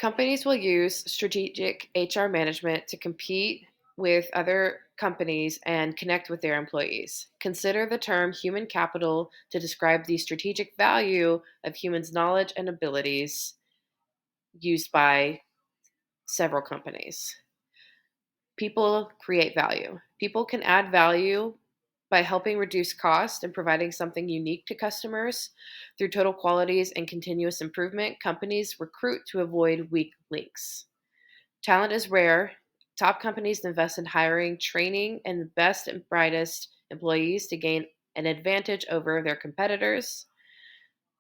Companies will use strategic HR management to compete with other companies and connect with their employees. Consider the term human capital to describe the strategic value of humans' knowledge and abilities used by several companies. People create value. People can add value by helping reduce cost and providing something unique to customers. Through total qualities and continuous improvement, companies recruit to avoid weak links. Talent is rare. Top companies invest in hiring, training, and the best and brightest employees to gain an advantage over their competitors.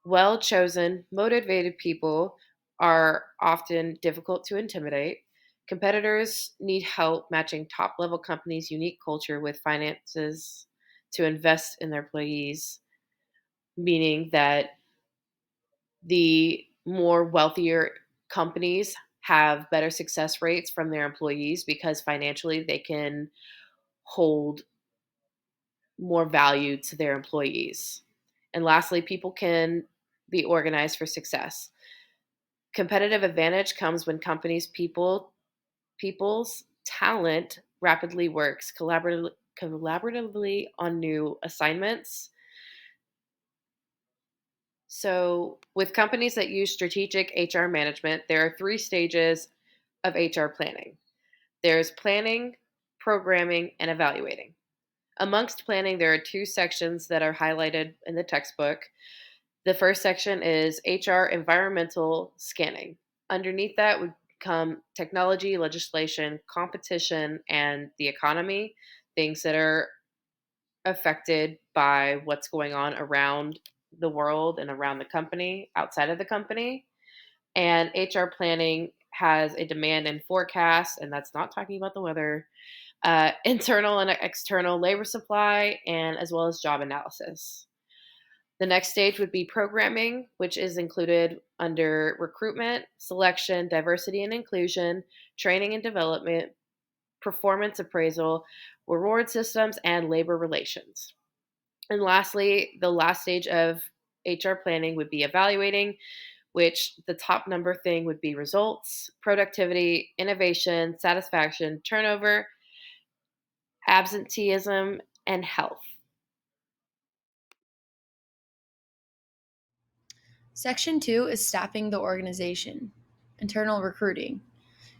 Well chosen, motivated people are often difficult to intimidate. Competitors need help matching top level companies' unique culture with finances to invest in their employees, meaning that the more wealthier companies have better success rates from their employees because financially they can hold more value to their employees. And lastly, people can be organized for success. Competitive advantage comes when people's talent rapidly works collaboratively on new assignments. So, with companies that use strategic HR management, there are three stages of HR planning. There's planning, programming, and evaluating. Amongst planning, there are two sections that are highlighted in the textbook. The first section is HR environmental scanning. Underneath that would come technology, legislation, competition, and the economy, things that are affected by what's going on around the world and around the company, outside of the company. And HR planning has a demand and forecast, and that's not talking about the weather, internal and external labor supply, and as well as job analysis. The next stage would be programming, which is included under recruitment, selection, diversity and inclusion, training and development, performance appraisal, reward systems, and labor relations. And lastly, the last stage of HR planning would be evaluating, which the top number thing would be results, productivity, innovation, satisfaction, turnover, absenteeism, and health. Section 2 is staffing the organization. Internal recruiting.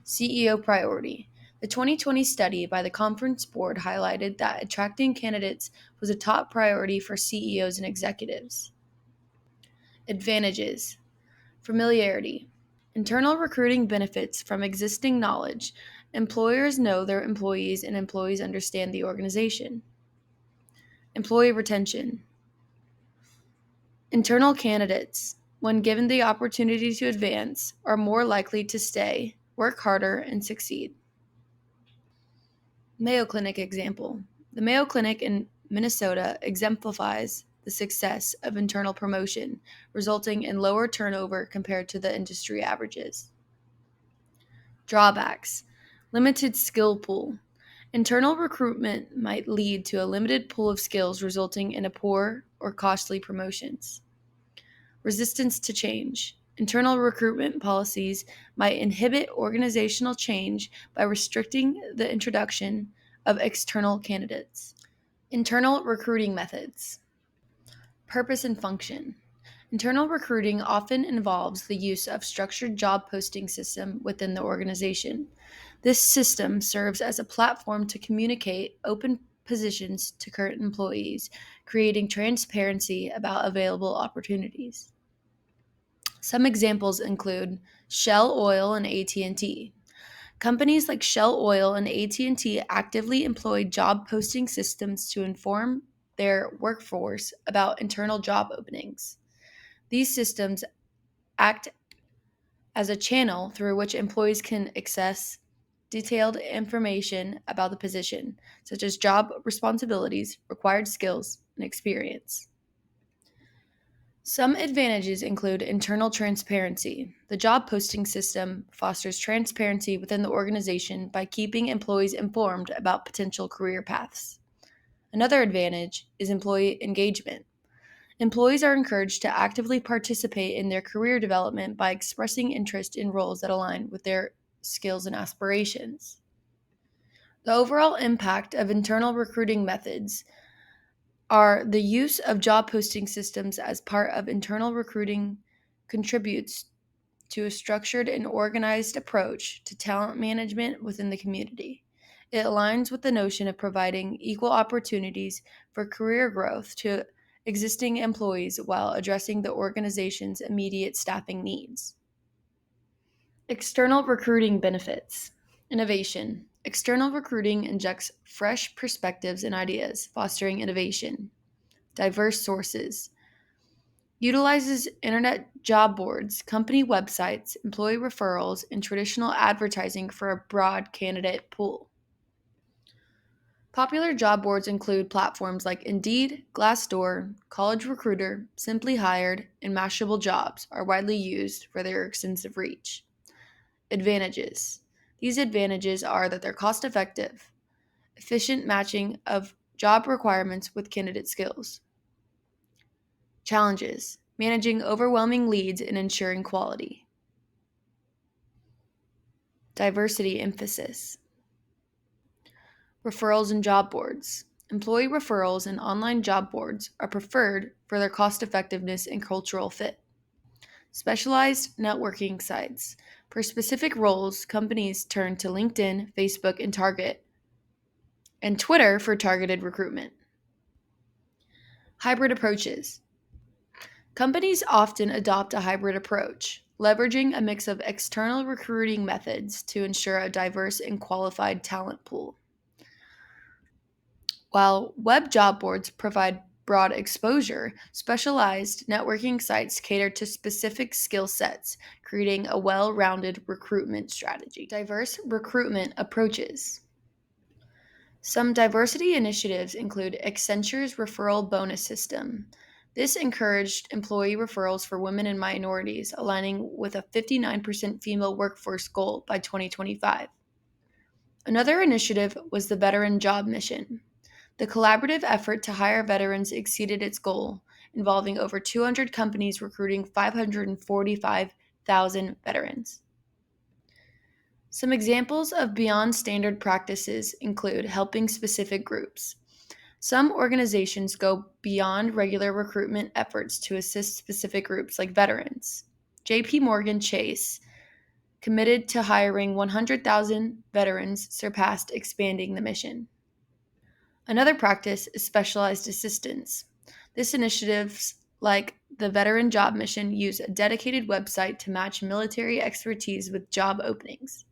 CEO priority. The 2020 study by the Conference Board highlighted that attracting candidates was a top priority for CEOs and executives. Advantages. Familiarity. Internal recruiting benefits from existing knowledge. Employers know their employees and employees understand the organization. Employee retention. Internal candidates, when given the opportunity to advance, are more likely to stay, work harder, and succeed. Mayo Clinic example. The Mayo Clinic in Minnesota exemplifies the success of internal promotion, resulting in lower turnover compared to the industry averages. Drawbacks. Limited skill pool. Internal recruitment might lead to a limited pool of skills, resulting in a poor or costly promotions. Resistance to change. Internal recruitment policies might inhibit organizational change by restricting the introduction of external candidates. Internal recruiting methods. Purpose and function. Internal recruiting often involves the use of structured job posting system within the organization. This system serves as a platform to communicate open positions to current employees, creating transparency about available opportunities. Some examples include Shell Oil and AT&T. Companies like Shell Oil and AT&T actively employ job posting systems to inform their workforce about internal job openings. These systems act as a channel through which employees can access detailed information about the position, such as job responsibilities, required skills, and experience. Some advantages include internal transparency. The job posting system fosters transparency within the organization by keeping employees informed about potential career paths. Another advantage is employee engagement. Employees are encouraged to actively participate in their career development by expressing interest in roles that align with their skills and aspirations. The overall impact of internal recruiting methods are the use of job posting systems as part of internal recruiting contributes to a structured and organized approach to talent management within the community. It aligns with the notion of providing equal opportunities for career growth to existing employees while addressing the organization's immediate staffing needs. External recruiting benefits. Innovation. External recruiting injects fresh perspectives and ideas, fostering innovation. Diverse sources. Utilizes internet job boards, company websites, employee referrals, and traditional advertising for a broad candidate pool. Popular job boards include platforms like Indeed, Glassdoor, College Recruiter, Simply Hired, and Mashable Jobs are widely used for their extensive reach. Advantages. These advantages are that they're cost effective, efficient matching of job requirements with candidate skills. Challenges. Managing overwhelming leads and ensuring quality. Diversity emphasis. Referrals and job boards. Employee referrals and online job boards are preferred for their cost effectiveness and cultural fit. Specialized networking sites. For specific roles, companies turn to LinkedIn, Facebook, and Twitter for targeted recruitment. Hybrid approaches. Companies often adopt a hybrid approach, leveraging a mix of external recruiting methods to ensure a diverse and qualified talent pool. While web job boards provide broad exposure, specialized networking sites cater to specific skill sets, creating a well rounded recruitment strategy. Diverse recruitment approaches. Some diversity initiatives include Accenture's referral bonus system. This encouraged employee referrals for women and minorities, aligning with a 59% female workforce goal by 2025. Another initiative was the Veteran Job Mission. The collaborative effort to hire veterans exceeded its goal, involving over 200 companies recruiting 545,000 veterans. Some examples of beyond standard practices include helping specific groups. Some organizations go beyond regular recruitment efforts to assist specific groups like veterans. JP Morgan Chase, committed to hiring 100,000 veterans, surpassed expanding the mission. Another practice is specialized assistance. This initiatives like the Veteran Job Mission use a dedicated website to match military expertise with job openings.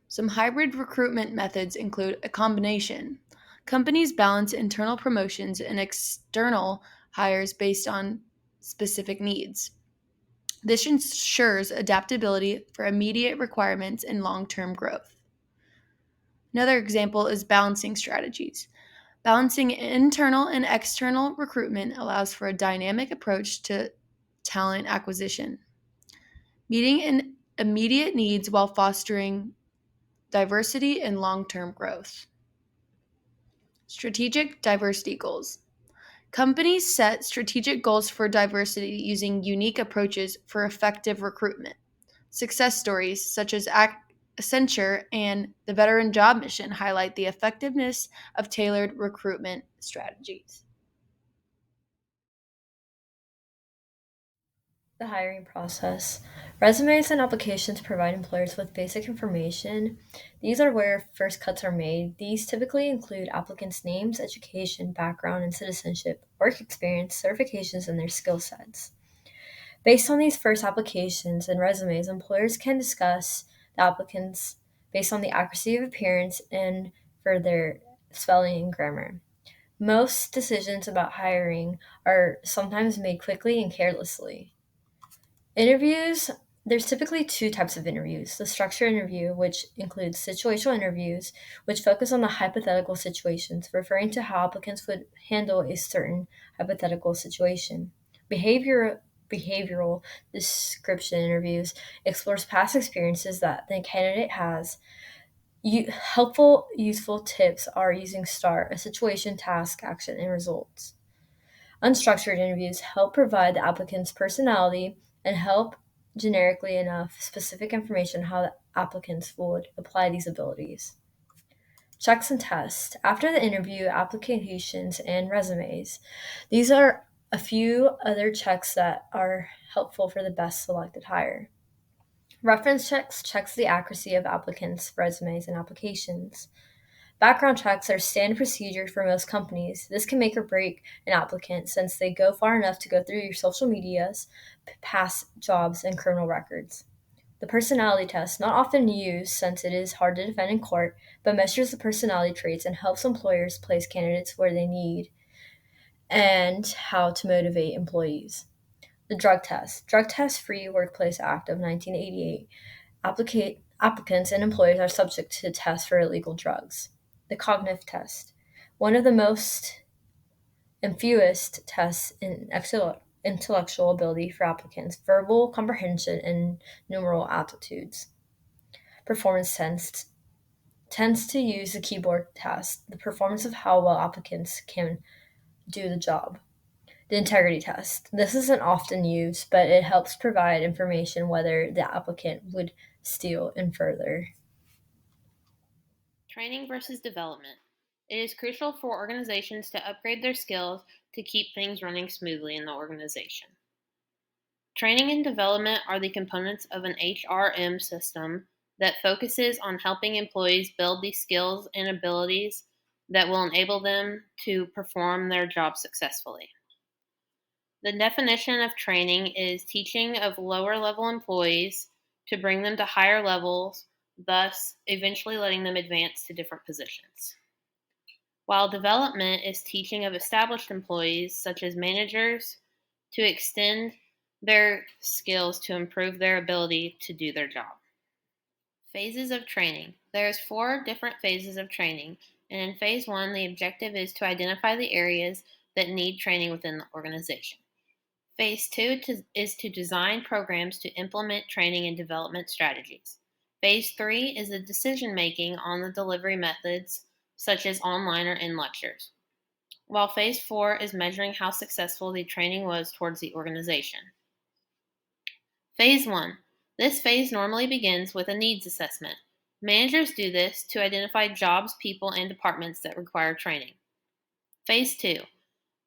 Some hybrid recruitment methods include a combination. Companies balance internal promotions and external hires based on specific needs. This ensures adaptability for immediate requirements and long-term growth. Another example is balancing strategies. Balancing internal and external recruitment allows for a dynamic approach to talent acquisition, meeting immediate needs while fostering diversity and long-term growth. Strategic diversity goals. Companies set strategic goals for diversity using unique approaches for effective recruitment. Success stories such as Accenture and the Veteran Job Mission highlight the effectiveness of tailored recruitment strategies. The hiring process. Resumes and applications provide employers with basic information. These are where first cuts are made. These typically include applicants' names, education, background, and citizenship, work experience, certifications, and their skill sets. Based on these first applications and resumes, employers can discuss the applicants based on the accuracy of appearance and for their spelling and grammar. Most decisions about hiring are sometimes made quickly and carelessly. Interviews, there's typically two types of interviews. The structured interview, which includes situational interviews, which focus on the hypothetical situations, referring to how applicants would handle a certain hypothetical situation. Behavioral description interviews explores past experiences that the candidate has. Helpful, useful tips are using STAR, a situation, task, action, and results. Unstructured interviews help provide the applicant's personality and help generically enough specific information how the applicants would apply these abilities. Checks and tests. After the interview, applications and resumes. These are a few other checks that are helpful for the best selected hire. Reference checks the accuracy of applicants' resumes and applications. Background checks are standard procedure for most companies. This can make or break an applicant since they go far enough to go through your social medias, past jobs, and criminal records. The personality test, not often used since it is hard to defend in court, but measures the personality traits and helps employers place candidates where they need and how to motivate employees. The drug test. Drug Test Free Workplace Act of 1988. Applicants and employers are subject to tests for illegal drugs. The cognitive test. One of the most and fewest tests in intellectual ability for applicants, verbal comprehension and numeral aptitudes. Performance tends to use the keyboard test, the performance of how well applicants can do the job. The integrity test. This isn't often used, but it helps provide information whether the applicant would steal and further. Training versus development. It is crucial for organizations to upgrade their skills to keep things running smoothly in the organization. Training and development are the components of an HRM system that focuses on helping employees build the skills and abilities that will enable them to perform their job successfully. The definition of training is teaching of lower level employees to bring them to higher levels, thus eventually letting them advance to different positions. While development is teaching of established employees, such as managers, to extend their skills to improve their ability to do their job. Phases of training. There's 4 different phases of training, and in phase 1, the objective is to identify the areas that need training within the organization. Phase 2 is to design programs to implement training and development strategies. Phase 3 is the decision-making on the delivery methods, such as online or in lectures, while Phase 4 is measuring how successful the training was towards the organization. Phase 1. This phase normally begins with a needs assessment. Managers do this to identify jobs, people, and departments that require training. Phase 2.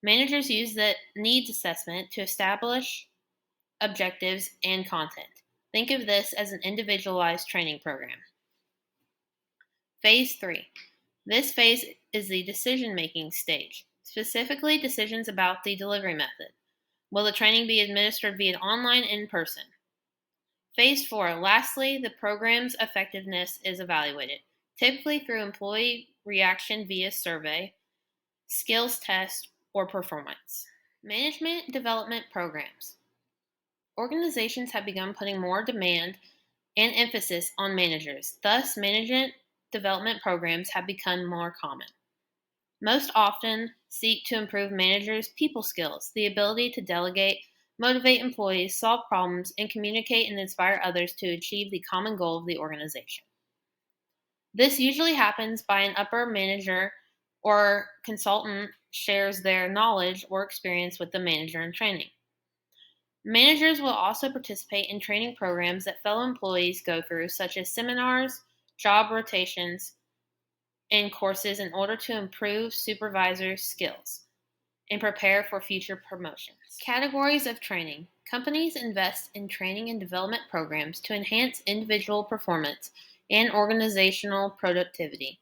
Managers use the needs assessment to establish objectives and content. Think of this as an individualized training program. Phase 3. This phase is the decision-making stage, specifically decisions about the delivery method. Will the training be administered via online and in person? Phase 4. Lastly, the program's effectiveness is evaluated, typically through employee reaction via survey, skills test, or performance. Management development programs. Organizations have begun putting more demand and emphasis on managers. Thus, management development programs have become more common. Most often seek to improve managers' people skills, the ability to delegate, motivate employees, solve problems, and communicate and inspire others to achieve the common goal of the organization. This usually happens by an upper manager or consultant shares their knowledge or experience with the manager in training. Managers will also participate in training programs that fellow employees go through, such as seminars, job rotations, and courses in order to improve supervisors' skills and prepare for future promotions. Categories of training. Companies invest in training and development programs to enhance individual performance and organizational productivity.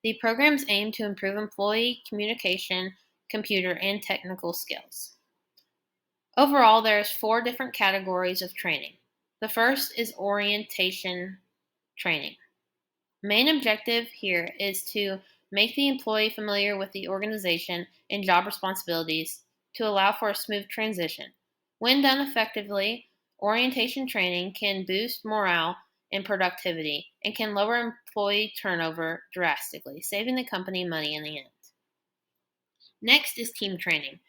The programs aim to improve employee communication, computer, and technical skills. Overall, there's 4 different categories of training. The first is orientation training. Main objective here is to make the employee familiar with the organization and job responsibilities to allow for a smooth transition. When done effectively, orientation training can boost morale and productivity and can lower employee turnover drastically, saving the company money in the end. Next is team training.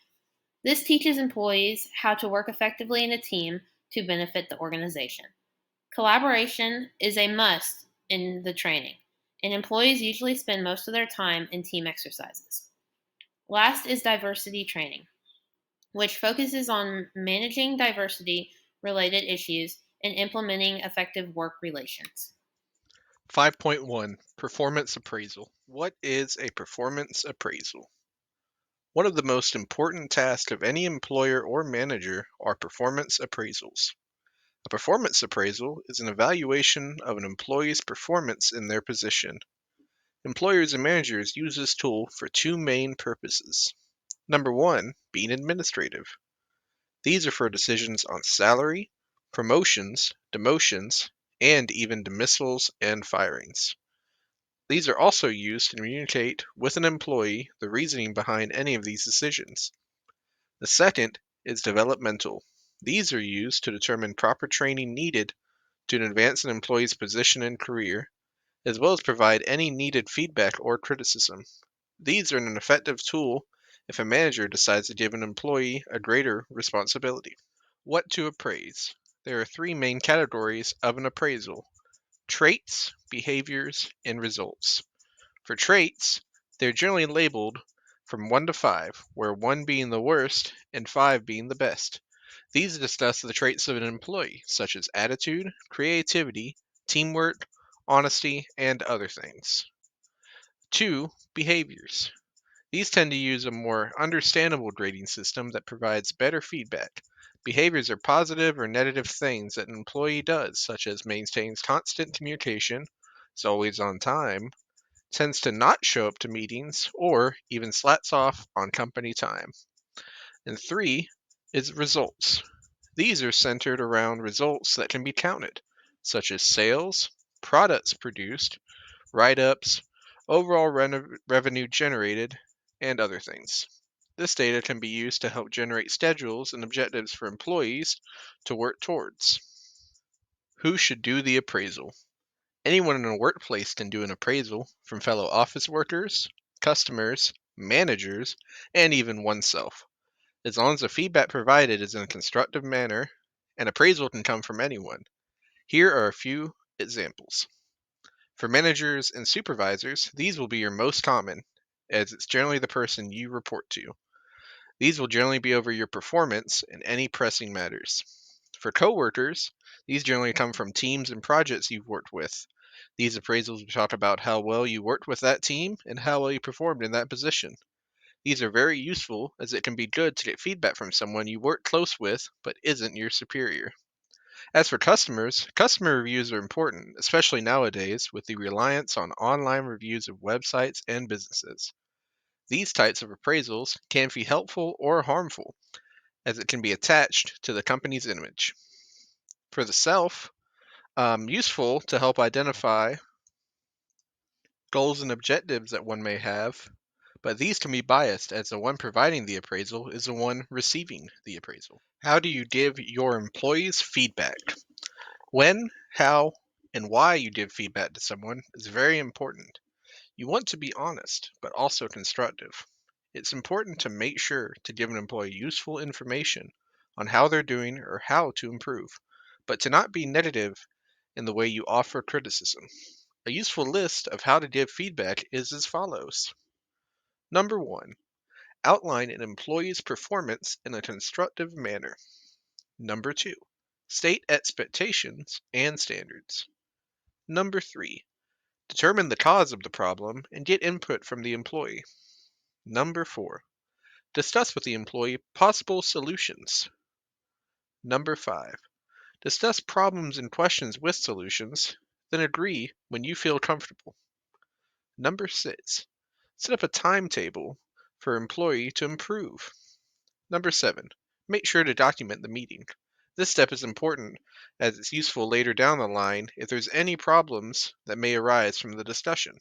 This teaches employees how to work effectively in a team to benefit the organization. Collaboration is a must in the training, and employees usually spend most of their time in team exercises. Last is diversity training. which focuses on managing diversity related issues and implementing effective work relations. 5.1 Performance Appraisal. What is a performance appraisal? One of the most important tasks of any employer or manager are performance appraisals. A performance appraisal is an evaluation of an employee's performance in their position. Employers and managers use this tool for two main purposes. Number one, being administrative. These are for decisions on salary, promotions, demotions, and even dismissals and firings. These are also used to communicate with an employee the reasoning behind any of these decisions. The second is developmental. These are used to determine proper training needed to advance an employee's position and career, as well as provide any needed feedback or criticism. These are an effective tool if a manager decides to give an employee a greater responsibility. What to appraise? There are three main categories of an appraisal: traits, behaviors, and results. For traits, they're generally labeled from 1 to 5, where 1 being the worst and 5 being the best. These discuss the traits of an employee, such as attitude, creativity, teamwork, honesty, and other things. 2. Behaviors. These tend to use a more understandable grading system that provides better feedback. Behaviors are positive or negative things that an employee does, such as maintains constant communication, is always on time, tends to not show up to meetings, or even slats off on company time. And 3 is results. These are centered around results that can be counted, such as sales, products produced, write-ups, overall revenue generated, and other things. This data can be used to help generate schedules and objectives for employees to work towards. Who should do the appraisal? Anyone in a workplace can do an appraisal, from fellow office workers, customers, managers, and even oneself. As long as the feedback provided is in a constructive manner, an appraisal can come from anyone. Here are a few examples. For managers and supervisors, these will be your most common, as it's generally the person you report to. These will generally be over your performance and any pressing matters. For coworkers, these generally come from teams and projects you've worked with. These appraisals will talk about how well you worked with that team and how well you performed in that position. These are very useful, as it can be good to get feedback from someone you work close with but isn't your superior. As for customers, customer reviews are important, especially nowadays with the reliance on online reviews of websites and businesses. These types of appraisals can be helpful or harmful, as it can be attached to the company's image. For the self, useful to help identify goals and objectives that one may have, but these can be biased as the one providing the appraisal is the one receiving the appraisal. How do you give your employees feedback? When, how, and why you give feedback to someone is very important. You want to be honest, but also constructive. It's important to make sure to give an employee useful information on how they're doing or how to improve, but to not be negative in the way you offer criticism. A useful list of how to give feedback is as follows. Number 1. Outline an employee's performance in a constructive manner. Number 2. State expectations and standards. Number 3. Determine the cause of the problem and get input from the employee. Number 4. Discuss with the employee possible solutions. Number 5. Discuss problems and questions with solutions, then agree when you feel comfortable. Number 6. Set up a timetable for employee to improve. Number 7. Make sure to document the meeting. This step is important as it's useful later down the line if there's any problems that may arise from the discussion.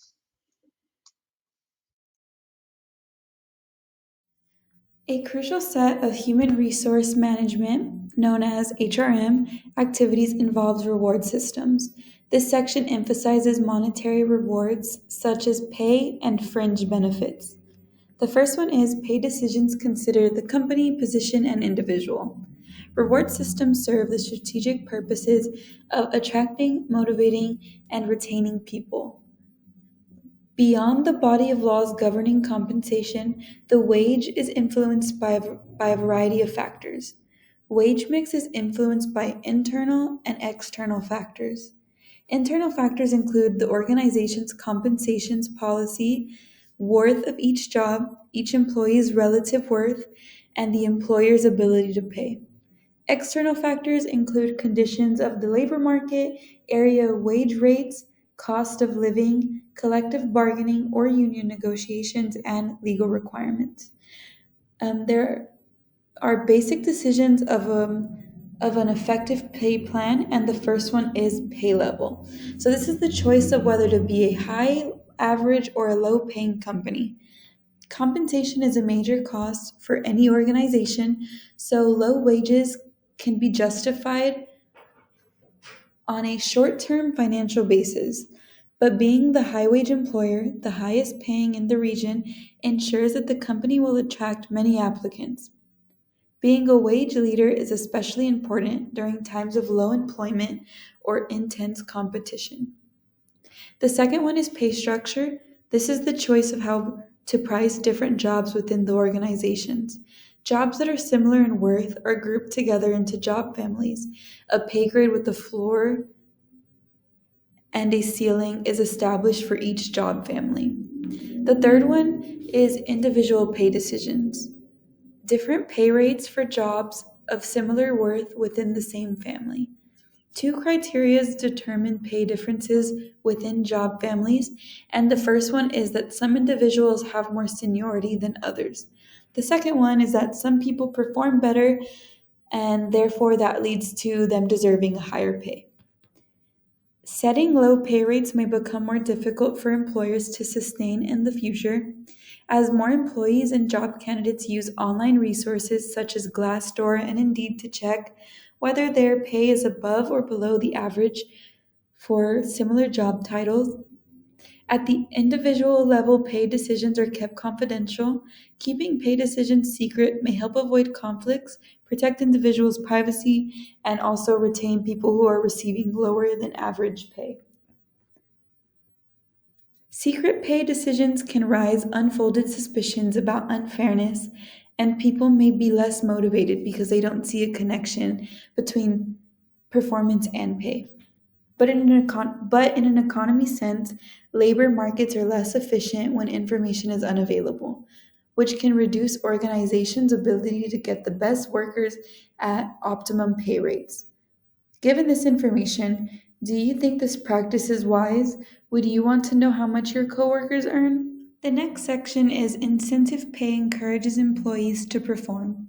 A crucial set of human resource management, known as HRM, activities involves reward systems. This section emphasizes monetary rewards such as pay and fringe benefits. The first one is pay decisions consider the company, position, and individual. Reward systems serve the strategic purposes of attracting, motivating, and retaining people. Beyond the body of laws governing compensation, the wage is influenced by a variety of factors. Wage mix is influenced by internal and external factors. Internal factors include the organization's compensations policy, worth of each job, each employee's relative worth, and the employer's ability to pay. External factors include conditions of the labor market, area wage rates, cost of living, collective bargaining or union negotiations, and legal requirements. There are basic decisions of an effective pay plan, and the first one is pay level. So this is the choice of whether to be a high, average, or a low paying company. Compensation is a major cost for any organization, so low wages can be justified on a short term financial basis. But being the high wage employer, the highest paying in the region, ensures that the company will attract many applicants. Being a wage leader is especially important during times of low employment or intense competition. The second one is pay structure. This is the choice of how to price different jobs within the organizations. Jobs that are similar in worth are grouped together into job families. A pay grade with a floor and a ceiling is established for each job family. The third one is individual pay decisions. Different pay rates for jobs of similar worth within the same family. Two criteria determine pay differences within job families, and the first one is that some individuals have more seniority than others. The second one is that some people perform better, and therefore that leads to them deserving a higher pay. Setting low pay rates may become more difficult for employers to sustain in the future, as more employees and job candidates use online resources such as Glassdoor and Indeed to check whether their pay is above or below the average for similar job titles. At the individual level, pay decisions are kept confidential. Keeping pay decisions secret may help avoid conflicts, protect individuals' privacy, and also retain people who are receiving lower than average pay. Secret pay decisions can raise unfolded suspicions about unfairness, and people may be less motivated because they don't see a connection between performance and pay. But in an economy sense, labor markets are less efficient when information is unavailable, which can reduce organizations' ability to get the best workers at optimum pay rates. Given this information, do you think this practice is wise? Would you want to know how much your coworkers earn? The next section is incentive pay encourages employees to perform.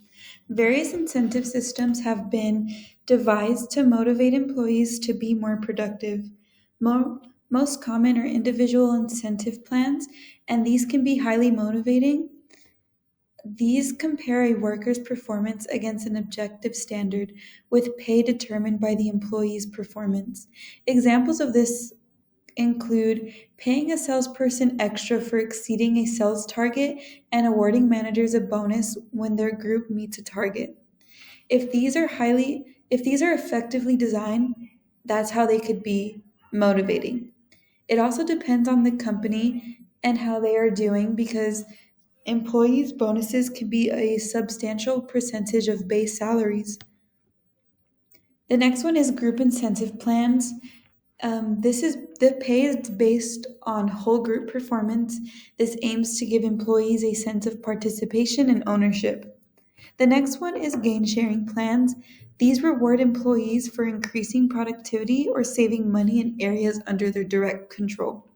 Various incentive systems have been devised to motivate employees to be more productive. Most common are individual incentive plans, and these can be highly motivating. These compare a worker's performance against an objective standard, with pay determined by the employee's performance. Examples of this include paying a salesperson extra for exceeding a sales target and awarding managers a bonus when their group meets a target. If these are effectively designed, that's how they could be motivating. It also depends on the company and how they are doing, because employees' bonuses can be a substantial percentage of base salaries. The next one is group incentive plans. The pay is based on whole group performance. This aims to give employees a sense of participation and ownership. The next one is gain sharing plans. These reward employees for increasing productivity or saving money in areas under their direct control.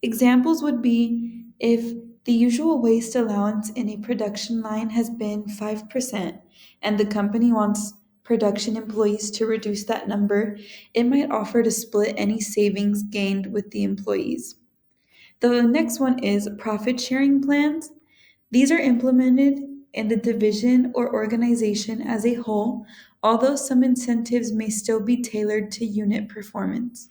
Examples would be if the usual waste allowance in a production line has been 5% and the company wants production employees to reduce that number, it might offer to split any savings gained with the employees. The next one is profit sharing plans. These are implemented in the division or organization as a whole, although some incentives may still be tailored to unit performance.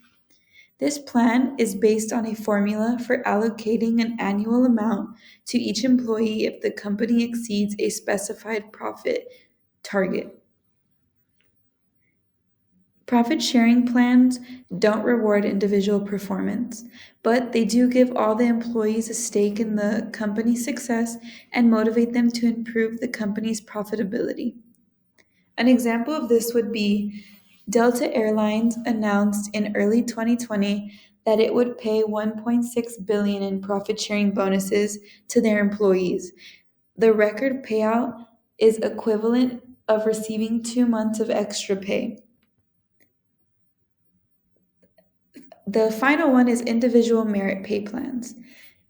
This plan is based on a formula for allocating an annual amount to each employee if the company exceeds a specified profit target. Profit sharing plans don't reward individual performance, but they do give all the employees a stake in the company's success and motivate them to improve the company's profitability. An example of this would be Delta Airlines announced in early 2020 that it would pay 1.6 billion in profit sharing bonuses to their employees. The record payout is equivalent of receiving 2 months of extra pay. The final one is individual merit pay plans.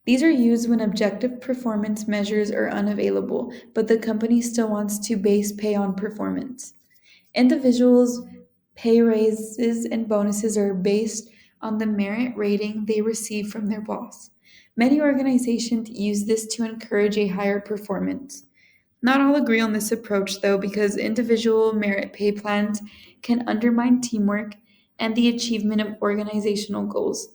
These are used when objective performance measures are unavailable, but the company still wants to base pay on performance. Individuals' pay raises and bonuses are based on the merit rating they receive from their boss. Many organizations use this to encourage a higher performance. Not all agree on this approach, though, because individual merit pay plans can undermine teamwork and the achievement of organizational goals.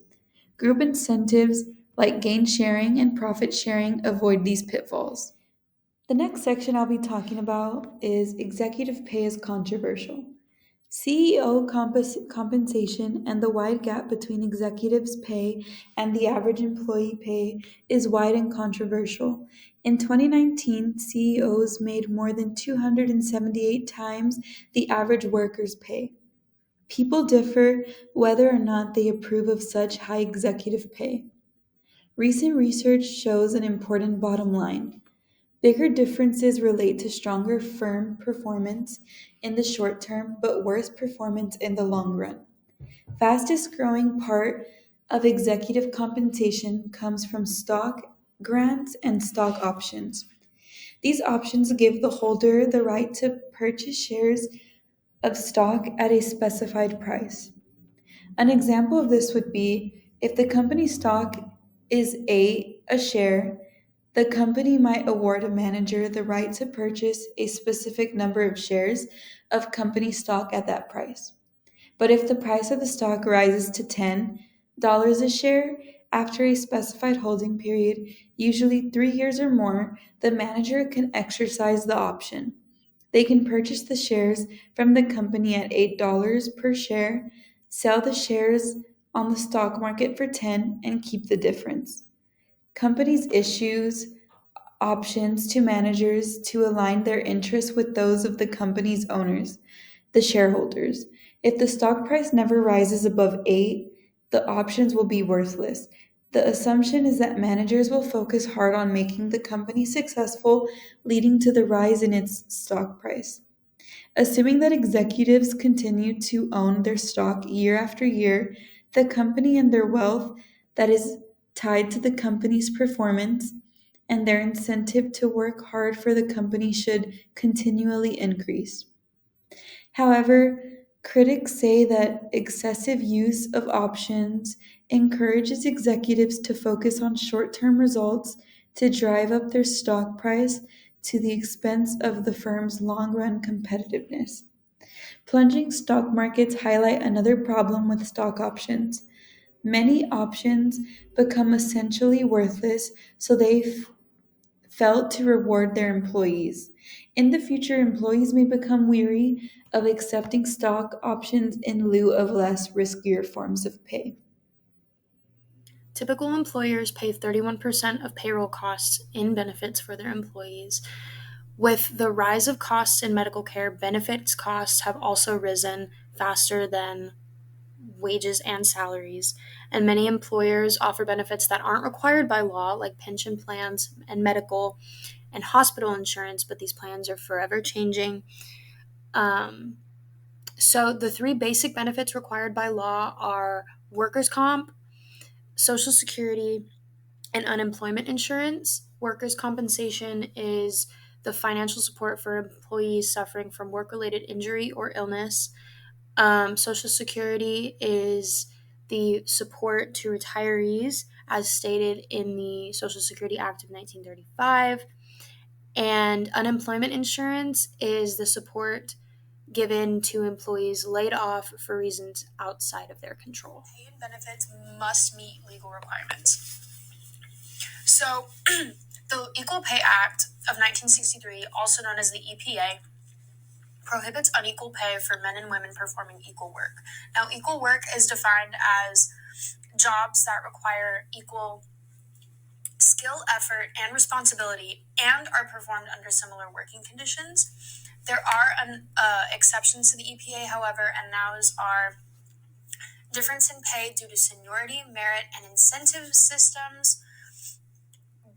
Group incentives like gain sharing and profit sharing avoid these pitfalls. The next section I'll be talking about is executive pay is controversial. CEO compensation and the wide gap between executives' pay and the average employee pay is wide and controversial. In 2019, CEOs made more than 278 times the average worker's pay. People differ whether or not they approve of such high executive pay. Recent research shows an important bottom line. Bigger differences relate to stronger firm performance in the short term, but worse performance in the long run. Fastest growing part of executive compensation comes from stock grants and stock options. These options give the holder the right to purchase shares of stock at a specified price. An example of this would be if the company stock is a share, the company might award a manager the right to purchase a specific number of shares of company stock at that price. But if the price of the stock rises to $10 a share after a specified holding period, usually 3 years or more, the manager can exercise the option. They can purchase the shares from the company at $8 per share, sell the shares on the stock market for 10 and keep the difference. Companies issues options to managers to align their interests with those of the company's owners, the shareholders. If the stock price never rises above 8, the options will be worthless. The assumption is that managers will focus hard on making the company successful, leading to the rise in its stock price. Assuming that executives continue to own their stock year after year, the company and their wealth that is tied to the company's performance and their incentive to work hard for the company should continually increase. However, critics say that excessive use of options encourages executives to focus on short term results to drive up their stock price to the expense of the firm's long run competitiveness. Plunging stock markets highlight another problem with stock options. Many options become essentially worthless, so they felt to reward their employees. In the future, employees may become weary of accepting stock options in lieu of less riskier forms of pay. Typical employers pay 31% of payroll costs in benefits for their employees. With the rise of costs in medical care, benefits costs have also risen faster than wages and salaries, and many employers offer benefits that aren't required by law, like pension plans and medical and hospital insurance, but these plans are forever changing. So the 3 basic benefits required by law are workers' comp, Social Security, and unemployment insurance. Workers' compensation is the financial support for employees suffering from work-related injury or illness. Social Security is the support to retirees as stated in the Social Security Act of 1935. And unemployment insurance is the support given to employees laid off for reasons outside of their control. Pay and benefits must meet legal requirements. So, the Equal Pay Act of 1963, also known as the EPA, prohibits unequal pay for men and women performing equal work. Now, equal work is defined as jobs that require equal skill, effort, and responsibility and are performed under similar working conditions. There are exceptions to the EPA, however, and those are difference in pay due to seniority, merit, and incentive systems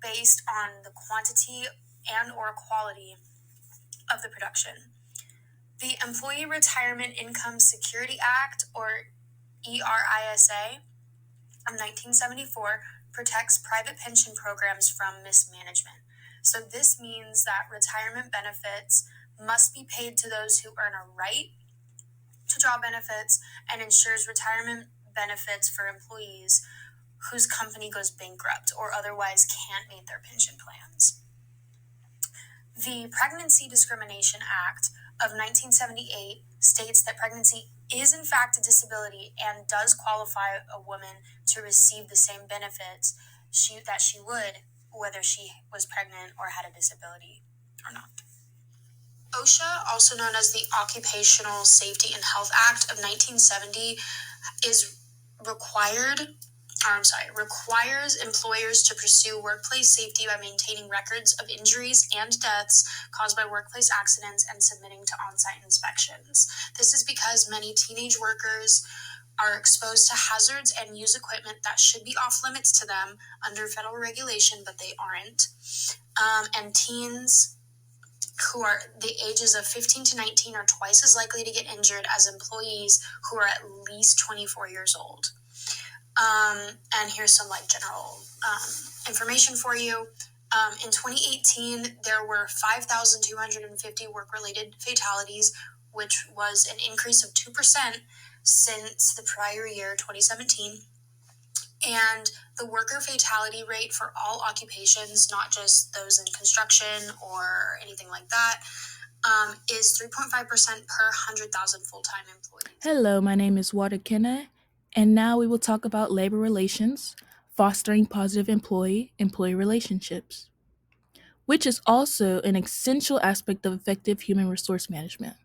based on the quantity and or quality of the production. The Employee Retirement Income Security Act, or ERISA, of 1974 protects private pension programs from mismanagement. So this means that retirement benefits must be paid to those who earn a right to job benefits and ensures retirement benefits for employees whose company goes bankrupt or otherwise can't meet their pension plans. The Pregnancy Discrimination Act of 1978 states that pregnancy is in fact a disability and does qualify a woman to receive the same benefits that she would whether she was pregnant or had a disability or not. OSHA, also known as the Occupational Safety and Health Act of 1970, requires employers to pursue workplace safety by maintaining records of injuries and deaths caused by workplace accidents and submitting to on-site inspections. This is because many teenage workers are exposed to hazards and use equipment that should be off limits to them under federal regulation, but they aren't. And teens who are the ages of 15 to 19 are twice as likely to get injured as employees who are at least 24 years old. And here's some general information for you. In 2018, there were 5,250 work-related fatalities, which was an increase of 2% since the prior year, 2017. And the worker fatality rate for all occupations, not just those in construction or anything like that, is 3.5% per 100,000 full-time employees. Hello, my name is Watta Kanneh, and now we will talk about labor relations, fostering positive employee relationships, which is also an essential aspect of effective human resource management.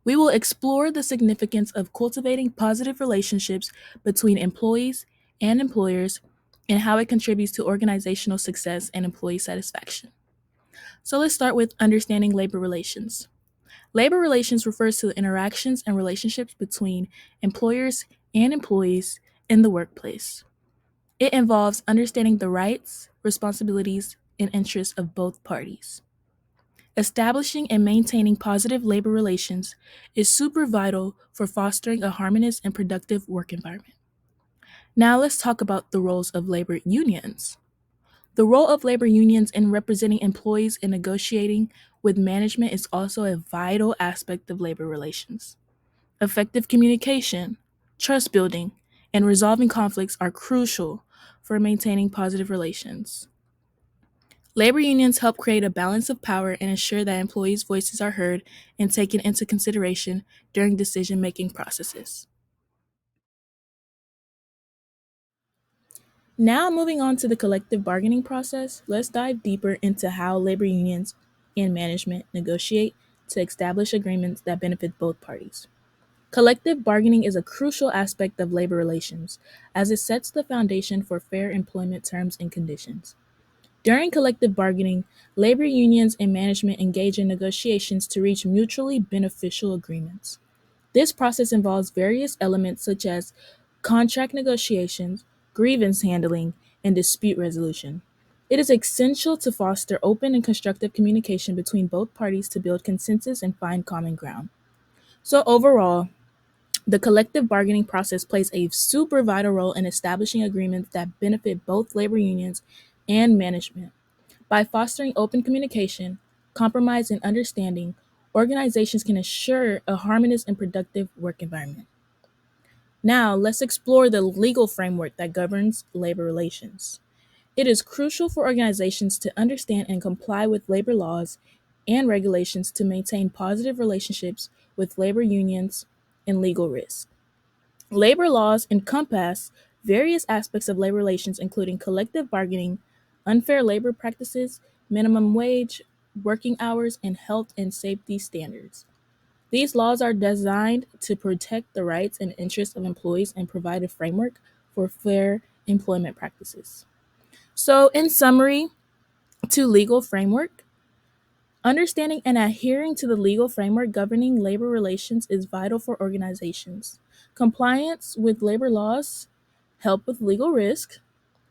We will explore the significance of cultivating positive relationships between employees and employers and how it contributes to organizational success and employee satisfaction. So let's start with understanding labor relations. Labor relations refers to the interactions and relationships between employers and employees in the workplace. It involves understanding the rights, responsibilities, and interests of both parties. Establishing and maintaining positive labor relations is super vital for fostering a harmonious and productive work environment. Now let's talk about the roles of labor unions. The role of labor unions in representing employees and negotiating with management is also a vital aspect of labor relations. Effective communication, trust building, and resolving conflicts are crucial for maintaining positive relations. Labor unions help create a balance of power and ensure that employees' voices are heard and taken into consideration during decision-making processes. Now, moving on to the collective bargaining process, let's dive deeper into how labor unions and management negotiate to establish agreements that benefit both parties. Collective bargaining is a crucial aspect of labor relations, as it sets the foundation for fair employment terms and conditions. During collective bargaining, labor unions and management engage in negotiations to reach mutually beneficial agreements. This process involves various elements such as contract negotiations, grievance handling, and dispute resolution. It is essential to foster open and constructive communication between both parties to build consensus and find common ground. So overall, the collective bargaining process plays a super vital role in establishing agreements that benefit both labor unions and management. By fostering open communication, compromise, and understanding, organizations can ensure a harmonious and productive work environment. Now, let's explore the legal framework that governs labor relations. It is crucial for organizations to understand and comply with labor laws and regulations to maintain positive relationships with labor unions and legal risk. Labor laws encompass various aspects of labor relations, including collective bargaining, unfair labor practices, minimum wage, working hours, and health and safety standards. These laws are designed to protect the rights and interests of employees and provide a framework for fair employment practices. So, in summary, to legal framework, understanding and adhering to the legal framework governing labor relations is vital for organizations. Compliance with labor laws help with legal risk,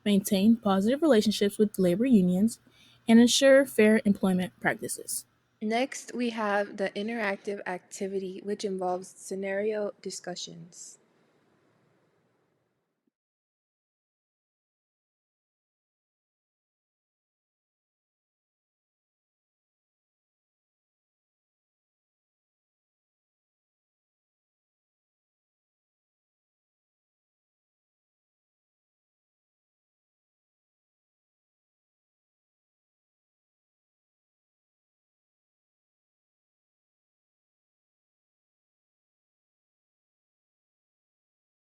maintain positive relationships with labor unions, and ensure fair employment practices. Next, we have the interactive activity, which involves scenario discussions.